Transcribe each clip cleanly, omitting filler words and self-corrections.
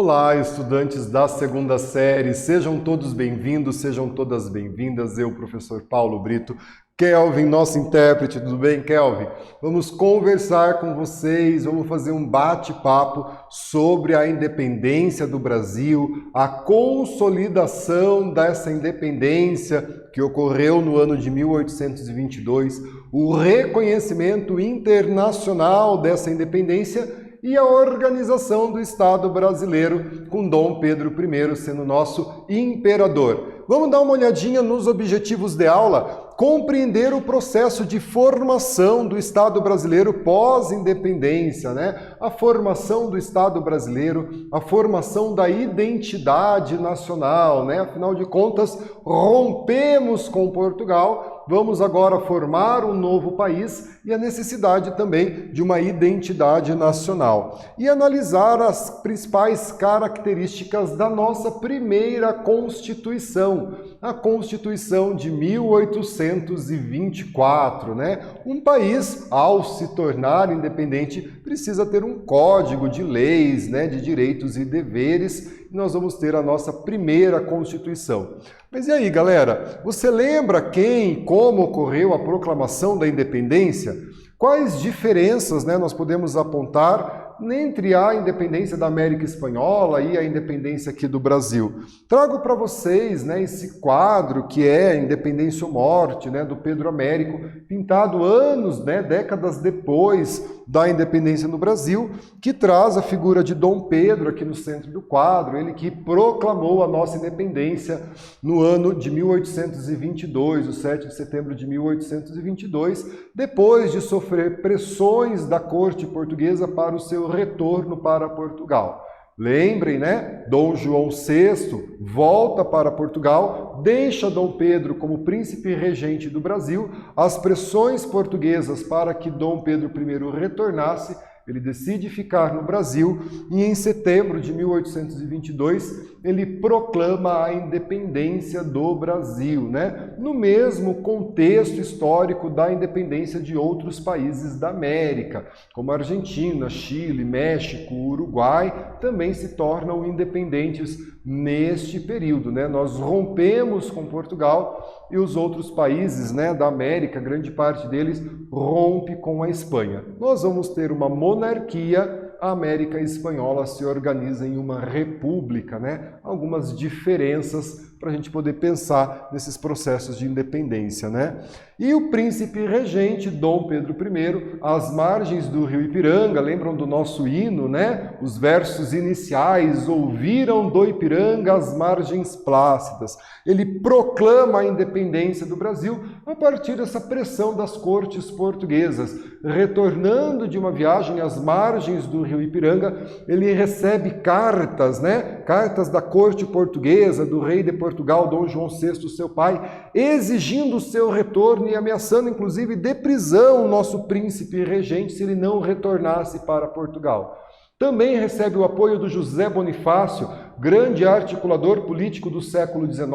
Olá, estudantes da segunda série, sejam todos bem-vindos, sejam todas bem-vindas. Eu, professor Paulo Brito, Kelvin, nosso intérprete, tudo bem, Kelvin? Vamos conversar com vocês, vamos fazer um bate-papo sobre a independência do Brasil, a consolidação dessa independência que ocorreu no ano de 1822, o reconhecimento internacional dessa independência e a organização do Estado brasileiro, com Dom Pedro I sendo nosso imperador. Vamos dar uma olhadinha nos objetivos de aula, compreender o processo de formação do Estado brasileiro pós-independência, né? A formação do Estado brasileiro, a formação da identidade nacional, né? Afinal de contas, rompemos com Portugal, vamos agora formar um novo país e a necessidade também de uma identidade nacional. E analisar as principais características da nossa primeira Constituição, a Constituição de 1824, né? Um país, ao se tornar independente, precisa ter um código de leis, né? De direitos e deveres. E nós vamos ter a nossa primeira Constituição. Mas e aí, galera? Você lembra quem, como ocorreu a proclamação da independência? Quais diferenças, né, nós podemos apontar entre a independência da América Espanhola e a independência aqui do Brasil? Trago para vocês, né, esse quadro que é Independência ou Morte, né, do Pedro Américo, pintado anos, né, décadas depois da independência no Brasil, que traz a figura de Dom Pedro aqui no centro do quadro, ele que proclamou a nossa independência no ano de 1822, o 7 de setembro de 1822, depois de sofrer pressões da corte portuguesa para o seu retorno para Portugal. Lembrem, né? Dom João VI volta para Portugal, deixa Dom Pedro como príncipe regente do Brasil, as pressões portuguesas para que Dom Pedro I retornasse, ele decide ficar no Brasil e em setembro de 1822 ele proclama a independência do Brasil, né? No mesmo contexto histórico da independência de outros países da América, como Argentina, Chile, México, Uruguai, também se tornam independentes neste período, né? Nós rompemos com Portugal e os outros países, né, da América, grande parte deles rompe com a Espanha. Nós vamos ter uma monarquia, a América Espanhola se organiza em uma república, né? Algumas diferenças para a gente poder pensar nesses processos de independência, né? E o príncipe regente, Dom Pedro I, às margens do rio Ipiranga, lembram do nosso hino, né? Os versos iniciais, ouviram do Ipiranga as margens plácidas. Ele proclama a independência do Brasil a partir dessa pressão das cortes portuguesas. Retornando de uma viagem às margens do rio Ipiranga, ele recebe cartas, né? Cartas da corte portuguesa, do rei de Portugal, Dom João VI, seu pai, exigindo o seu retorno e ameaçando, inclusive, de prisão o nosso príncipe regente se ele não retornasse para Portugal. Também recebe o apoio do José Bonifácio, grande articulador político do século XIX,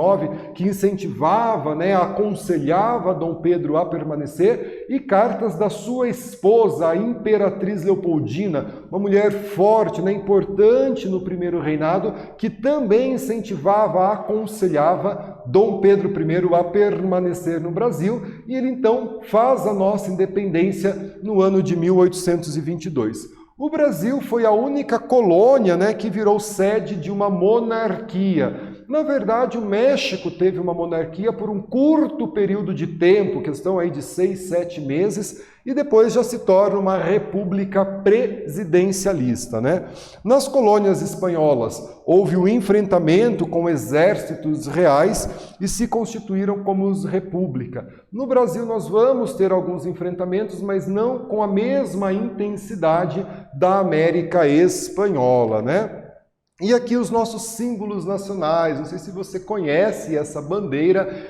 que incentivava, né, aconselhava Dom Pedro a permanecer, e cartas da sua esposa, a Imperatriz Leopoldina, uma mulher forte, né, importante no primeiro reinado, que também incentivava, aconselhava Dom Pedro I a permanecer no Brasil, e ele então faz a nossa independência no ano de 1822. O Brasil foi a única colônia, né, que virou sede de uma monarquia. Na verdade, o México teve uma monarquia por um curto período de tempo, questão aí de 6, 7 meses, e depois já se torna uma república presidencialista, né? Nas colônias espanholas, houve um enfrentamento com exércitos reais e se constituíram como república. No Brasil, nós vamos ter alguns enfrentamentos, mas não com a mesma intensidade da América Espanhola, né? E aqui os nossos símbolos nacionais, não sei se você conhece essa bandeira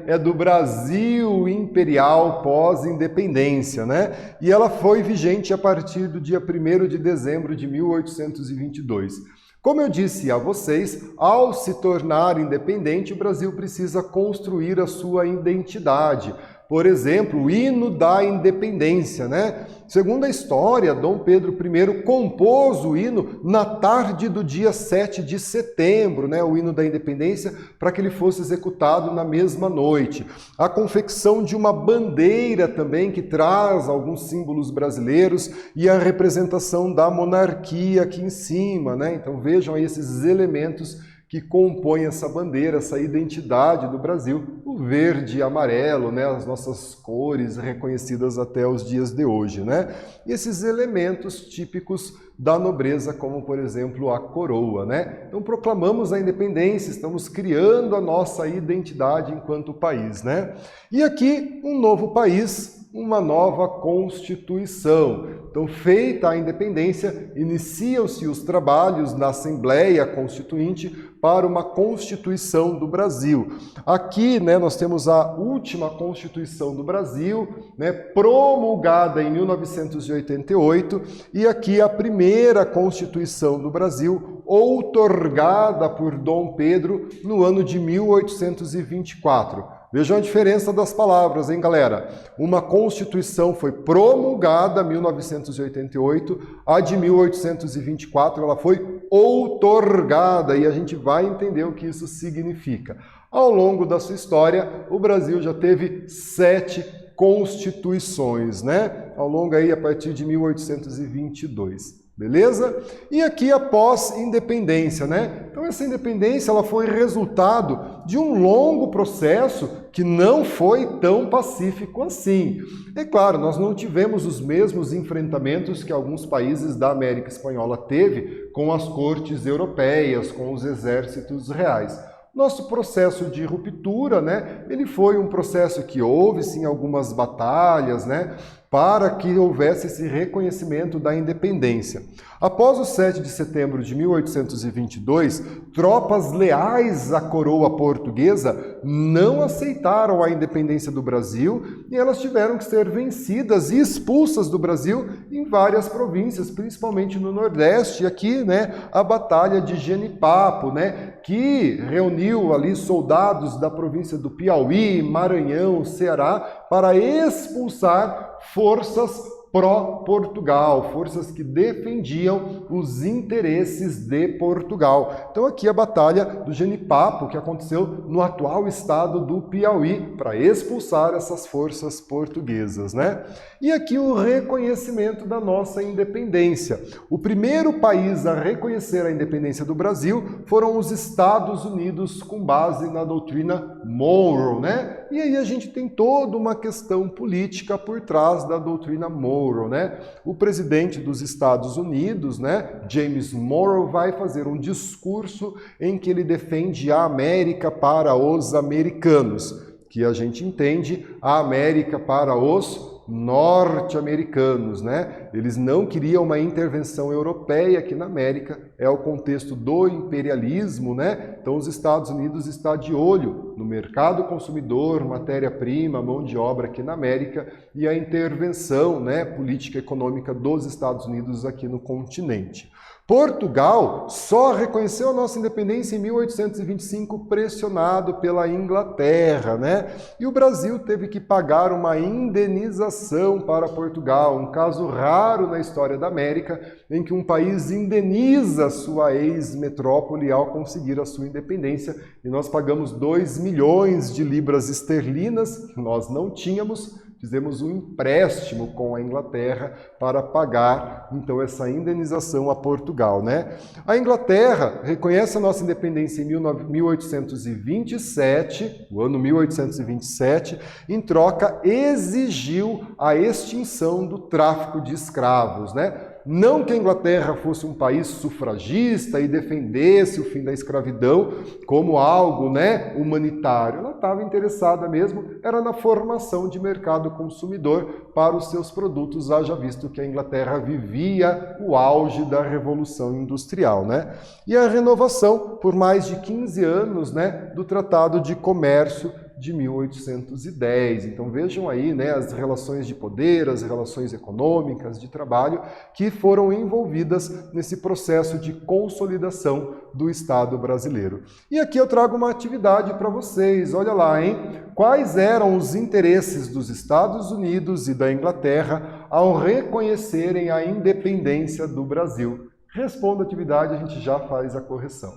é do Brasil Imperial pós-independência, né? E ela foi vigente a partir do dia 1º de dezembro de 1822. Como eu disse a vocês, ao se tornar independente, o Brasil precisa construir a sua identidade. Por exemplo, o hino da independência, né? Segundo a história, Dom Pedro I compôs o hino na tarde do dia 7 de setembro, né? O hino da independência, para que ele fosse executado na mesma noite. A confecção de uma bandeira também, que traz alguns símbolos brasileiros, e a representação da monarquia aqui em cima, né? Então vejam aí esses elementos que compõem essa bandeira, essa identidade do Brasil, o verde e amarelo, né, as nossas cores reconhecidas até os dias de hoje, né? E esses elementos típicos da nobreza, como por exemplo a coroa, né? Então proclamamos a independência, estamos criando a nossa identidade enquanto país, né? E aqui um novo país, uma nova Constituição. Então, feita a independência, iniciam-se os trabalhos na Assembleia Constituinte para uma Constituição do Brasil. Aqui, né, nós temos a última Constituição do Brasil, né, promulgada em 1988, e aqui a primeira Constituição do Brasil, outorgada por Dom Pedro no ano de 1824. Vejam a diferença das palavras, hein, galera? Uma Constituição foi promulgada em 1988, a de 1824 ela foi outorgada, e a gente vai entender o que isso significa. Ao longo da sua história, o Brasil já teve 7 constituições, né? Ao longo aí, a partir de 1822. Beleza? E aqui a pós-independência, né? Então essa independência ela foi resultado de um longo processo que não foi tão pacífico assim. É claro, nós não tivemos os mesmos enfrentamentos que alguns países da América Espanhola teve com as cortes europeias, com os exércitos reais. Nosso processo de ruptura, né? Ele foi um processo que houve sim algumas batalhas, né? Para que houvesse esse reconhecimento da independência. Após o 7 de setembro de 1822, tropas leais à coroa portuguesa não aceitaram a independência do Brasil e elas tiveram que ser vencidas e expulsas do Brasil em várias províncias, principalmente no Nordeste. E aqui, né, a Batalha de Genipapo, né, que reuniu ali soldados da província do Piauí, Maranhão, Ceará, para expulsar forças pró-Portugal, forças que defendiam os interesses de Portugal. Então aqui a Batalha do Genipapo, que aconteceu no atual estado do Piauí, para expulsar essas forças portuguesas, né? E aqui o reconhecimento da nossa independência. O primeiro país a reconhecer a independência do Brasil foram os Estados Unidos, com base na doutrina Monroe, né? E aí a gente tem toda uma questão política por trás da doutrina Monroe, né? O presidente dos Estados Unidos, né, James Monroe, vai fazer um discurso em que ele defende a América para os americanos, que a gente entende a América para os norte-americanos, né? Eles não queriam uma intervenção europeia aqui na América, é o contexto do imperialismo, né? Então os Estados Unidos está de olho no mercado consumidor, matéria-prima, mão de obra aqui na América e a intervenção, né, política e econômica dos Estados Unidos aqui no continente. Portugal só reconheceu a nossa independência em 1825, pressionado pela Inglaterra, né? E o Brasil teve que pagar uma indenização para Portugal, um caso raro na história da América, em que um país indeniza sua ex-metrópole ao conseguir a sua independência, e nós pagamos 2 milhões de libras esterlinas, que nós não tínhamos. Fizemos um empréstimo com a Inglaterra para pagar, então, essa indenização a Portugal, né? A Inglaterra reconhece a nossa independência em 1827, o ano 1827, em troca exigiu a extinção do tráfico de escravos, né? Não que a Inglaterra fosse um país sufragista e defendesse o fim da escravidão como algo, né, humanitário. Ela estava interessada mesmo, era na formação de mercado consumidor para os seus produtos, haja visto que a Inglaterra vivia o auge da Revolução Industrial, né? E a renovação, por mais de 15 anos, né, do Tratado de Comércio de 1810. Então vejam aí, né, as relações de poder, as relações econômicas, de trabalho, que foram envolvidas nesse processo de consolidação do Estado brasileiro. E aqui eu trago uma atividade para vocês, olha lá, hein? Quais eram os interesses dos Estados Unidos e da Inglaterra ao reconhecerem a independência do Brasil? Responda a atividade, a gente já faz a correção.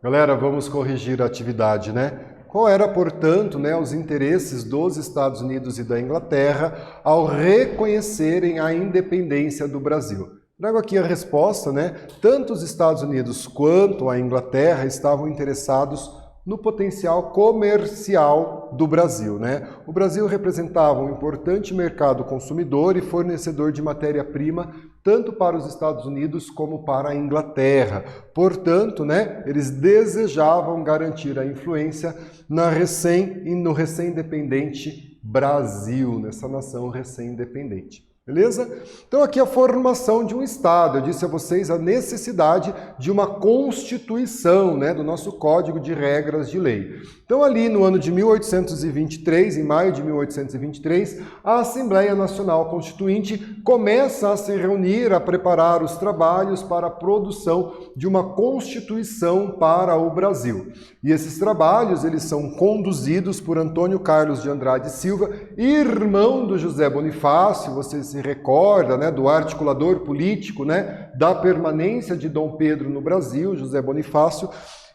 Galera, vamos corrigir a atividade, né? Qual era, portanto, né, os interesses dos Estados Unidos e da Inglaterra ao reconhecerem a independência do Brasil? Trago aqui a resposta, né? Tanto os Estados Unidos quanto a Inglaterra estavam interessados no potencial comercial do Brasil, né? O Brasil representava um importante mercado consumidor e fornecedor de matéria-prima tanto para os Estados Unidos como para a Inglaterra. Portanto, né, eles desejavam garantir a influência no recém-independente Brasil, nessa nação recém-independente. Beleza? Então aqui a formação de um Estado. Eu disse a vocês a necessidade de uma Constituição, né, do nosso Código de Regras de Lei. Então ali no ano de 1823, em maio de 1823, a Assembleia Nacional Constituinte começa a se reunir, a preparar os trabalhos para a produção de uma Constituição para o Brasil. E esses trabalhos, eles são conduzidos por Antônio Carlos de Andrade Silva, irmão do José Bonifácio, vocês se recorda, né, do articulador político, né, da permanência de Dom Pedro no Brasil, José Bonifácio,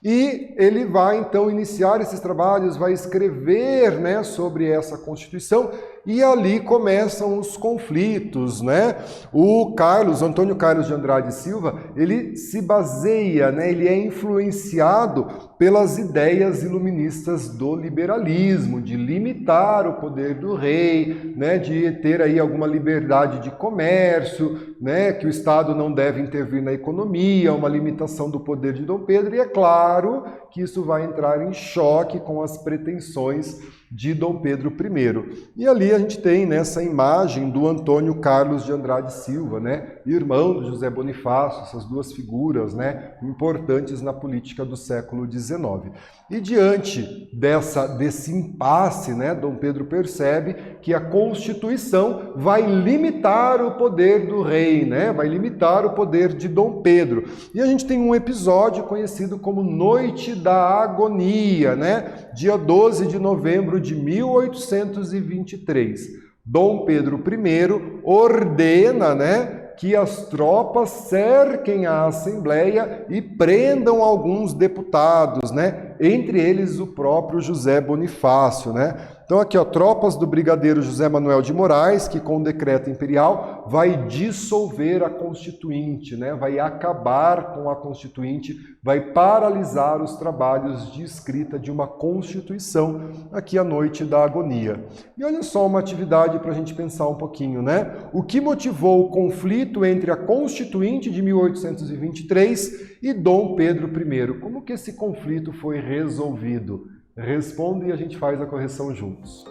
e ele vai então iniciar esses trabalhos, vai escrever, né, sobre essa Constituição, e ali começam os conflitos, né? O Antônio Carlos de Andrade Silva, ele se baseia, né, ele é influenciado pelas ideias iluministas do liberalismo, de limitar o poder do rei, né, de ter aí alguma liberdade de comércio, né, que o Estado não deve intervir na economia, uma limitação do poder de Dom Pedro, e é claro que isso vai entrar em choque com as pretensões de Dom Pedro I. E ali a gente tem nessa imagem do Antônio Carlos de Andrade Silva, né, irmão do José Bonifácio, essas duas figuras, né, importantes na política do século XIX. E diante desse impasse, né, Dom Pedro percebe que a Constituição vai limitar o poder do rei, né, vai limitar o poder de Dom Pedro. E a gente tem um episódio conhecido como Noite da Agonia, né, dia 12 de novembro de 1823. Dom Pedro I ordena, né, que as tropas cerquem a Assembleia e prendam alguns deputados, né, Entre eles o próprio José Bonifácio, né? Então aqui, ó, tropas do brigadeiro José Manuel de Moraes, que com decreto imperial vai dissolver a Constituinte, né? Vai acabar com a Constituinte, vai paralisar os trabalhos de escrita de uma Constituição, aqui à noite da agonia. E olha só uma atividade para a gente pensar um pouquinho, né? O que motivou o conflito entre a Constituinte de 1823 e Dom Pedro I? Como que esse conflito foi resolvido? Responda e a gente faz a correção juntos.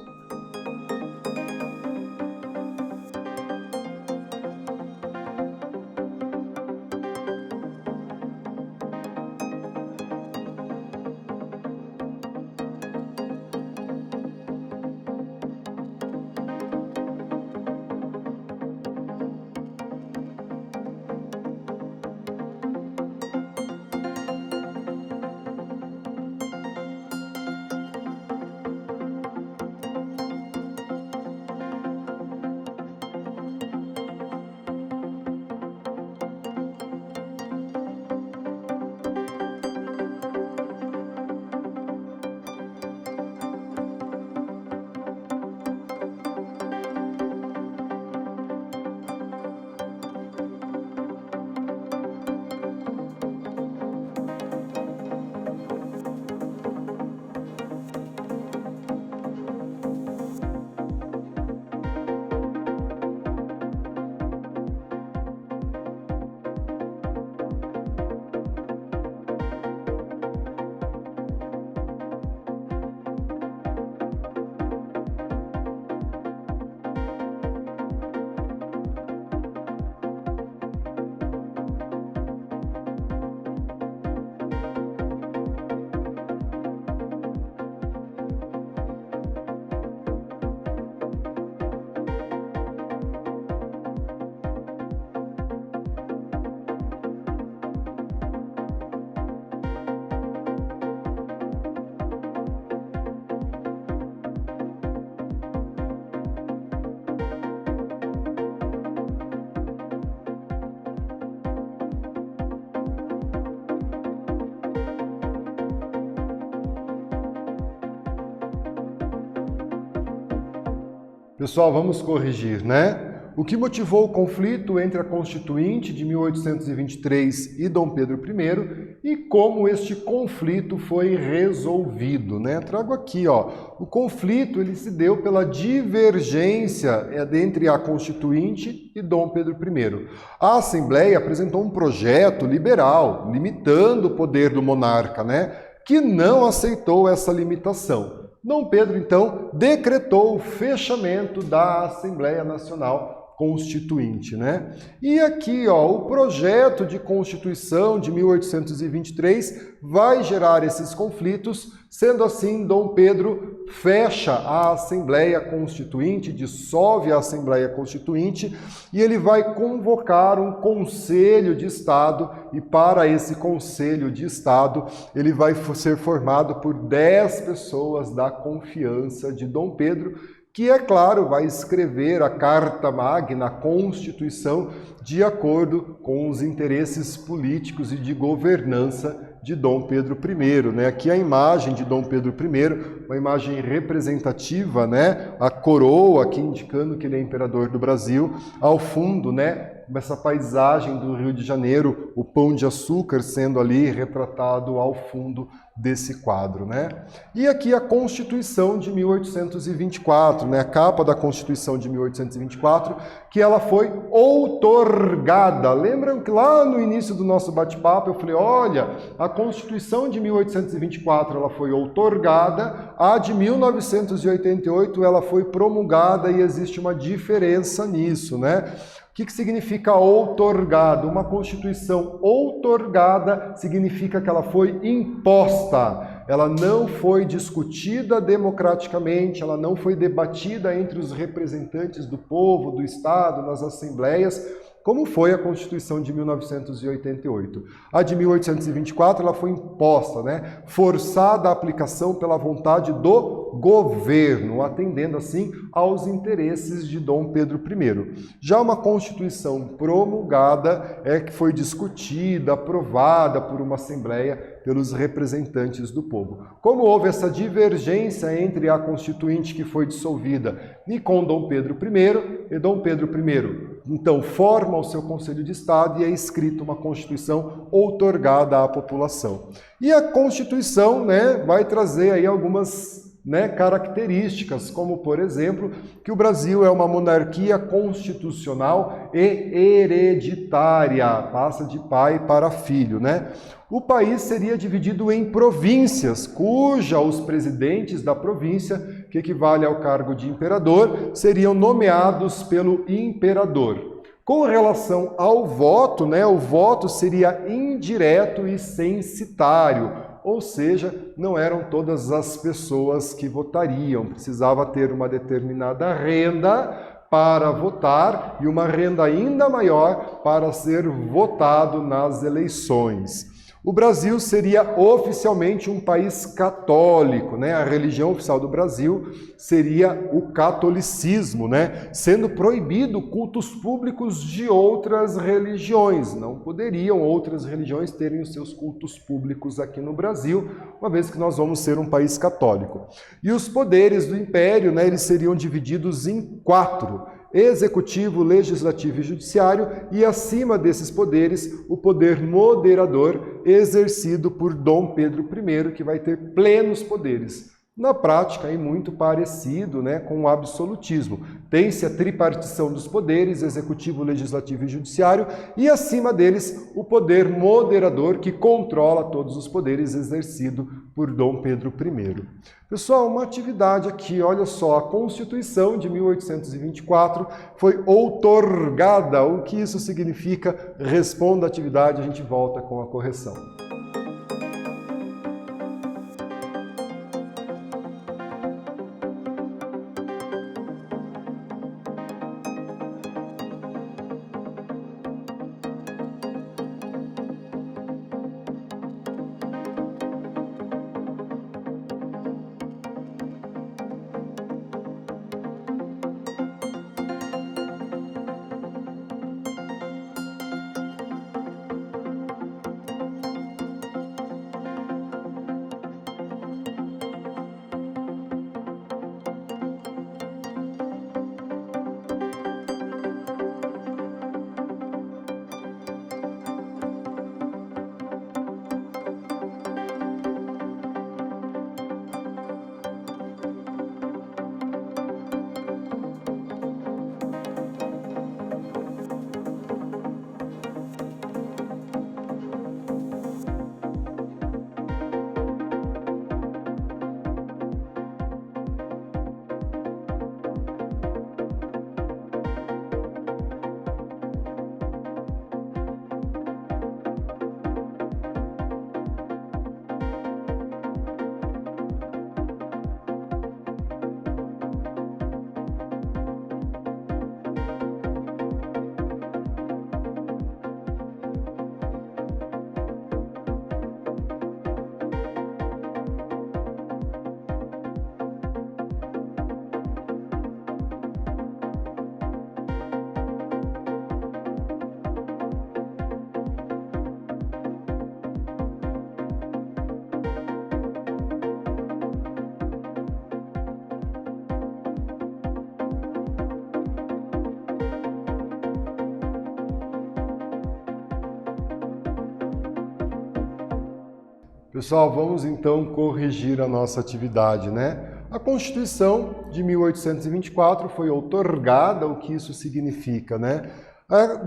Pessoal, vamos corrigir, né? O que motivou o conflito entre a Constituinte de 1823 e Dom Pedro I e como este conflito foi resolvido, né? Trago aqui, ó, o conflito ele se deu pela divergência entre a Constituinte e Dom Pedro I. A Assembleia apresentou um projeto liberal, limitando o poder do monarca, né? Que não aceitou essa limitação. Dom Pedro, então, decretou o fechamento da Assembleia Nacional Constituinte, né? E aqui, ó, o projeto de Constituição de 1823 vai gerar esses conflitos, sendo assim, Dom Pedro fecha a Assembleia Constituinte, dissolve a Assembleia Constituinte e ele vai convocar um Conselho de Estado e para esse Conselho de Estado ele vai ser formado por 10 pessoas da confiança de Dom Pedro, que, é claro, vai escrever a Carta Magna, a Constituição, de acordo com os interesses políticos e de governança de Dom Pedro I, né? Aqui a imagem de Dom Pedro I, uma imagem representativa, né? A coroa aqui indicando que ele é imperador do Brasil, ao fundo, né? Essa paisagem do Rio de Janeiro, o Pão de Açúcar sendo ali retratado ao fundo desse quadro, né? E aqui a Constituição de 1824, né? A capa da Constituição de 1824, que ela foi outorgada. Lembram que lá no início do nosso bate-papo eu falei, olha, a Constituição de 1824 ela foi outorgada, a de 1988 ela foi promulgada e existe uma diferença nisso, né? O que significa outorgado? Uma Constituição outorgada significa que ela foi imposta. Ela não foi discutida democraticamente, ela não foi debatida entre os representantes do povo, do Estado, nas assembleias, como foi a Constituição de 1988. A de 1824 ela foi imposta, né? Forçada a aplicação pela vontade do governo, atendendo assim aos interesses de Dom Pedro I. Já uma Constituição promulgada que foi discutida, aprovada por uma Assembleia, pelos representantes do povo. Como houve essa divergência entre a Constituinte que foi dissolvida e com Dom Pedro I, e Dom Pedro I então forma o seu Conselho de Estado e é escrita uma Constituição outorgada à população. E a Constituição, né, vai trazer aí algumas características, como, por exemplo, que o Brasil é uma monarquia constitucional e hereditária, passa de pai para filho, né? O país seria dividido em províncias, cuja os presidentes da província, que equivale ao cargo de imperador, seriam nomeados pelo imperador. Com relação ao voto, o voto seria indireto e censitário, ou seja, não eram todas as pessoas que votariam, precisava ter uma determinada renda para votar e uma renda ainda maior para ser votado nas eleições. O Brasil seria oficialmente um país católico, A religião oficial do Brasil seria o catolicismo, Sendo proibido cultos públicos de outras religiões. Não poderiam outras religiões terem os seus cultos públicos aqui no Brasil, uma vez que nós vamos ser um país católico. E os poderes do Império, eles seriam divididos em 4. Executivo, Legislativo e Judiciário, e acima desses poderes, o poder moderador, exercido por Dom Pedro I, que vai ter plenos poderes. Na prática, é muito parecido com o absolutismo. Tem-se a tripartição dos poderes, Executivo, Legislativo e Judiciário, e acima deles, o poder moderador, que controla todos os poderes, exercido por Dom Pedro I. Pessoal, uma atividade aqui, olha só, a Constituição de 1824 foi outorgada. O que isso significa? Responda a atividade, a gente volta com a correção. Pessoal, vamos então corrigir a nossa atividade, A Constituição de 1824 foi outorgada, o que isso significa,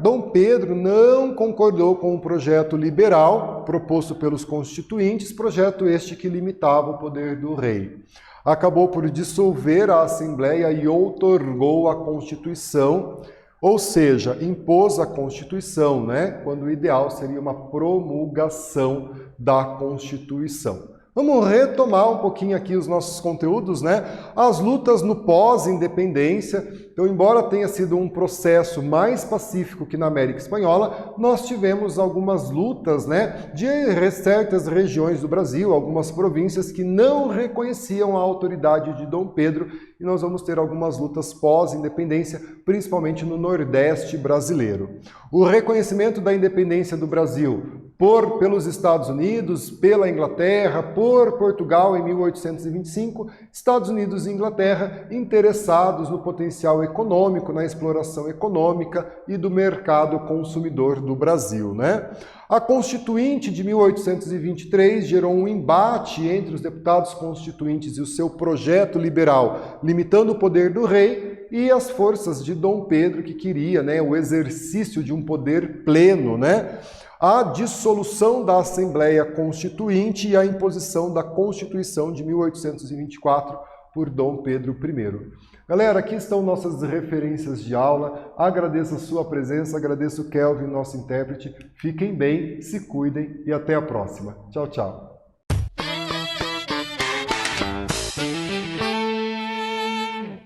Dom Pedro não concordou com o projeto liberal proposto pelos constituintes, projeto este que limitava o poder do rei. Acabou por dissolver a Assembleia e outorgou a Constituição, ou seja, impôs a Constituição, quando o ideal seria uma promulgação da Constituição. Vamos retomar um pouquinho aqui os nossos conteúdos, né? As lutas no pós-independência. Então, embora tenha sido um processo mais pacífico que na América Espanhola, nós tivemos algumas lutas, né, de certas regiões do Brasil, algumas províncias que não reconheciam a autoridade de Dom Pedro, e nós vamos ter algumas lutas pós-independência, principalmente no Nordeste brasileiro. O reconhecimento da independência do Brasil pelos Estados Unidos, pela Inglaterra, por Portugal em 1825, Estados Unidos e Inglaterra interessados no potencial econômico, na exploração econômica e do mercado consumidor do Brasil, né? A Constituinte de 1823 gerou um embate entre os deputados constituintes e o seu projeto liberal, limitando o poder do rei, e as forças de Dom Pedro, que queria, né, o exercício de um poder pleno, né? A dissolução da Assembleia Constituinte e a imposição da Constituição de 1824 por Dom Pedro I. Galera, aqui estão nossas referências de aula. Agradeço a sua presença, agradeço o Kelvin, nosso intérprete. Fiquem bem, se cuidem e até a próxima. Tchau, tchau.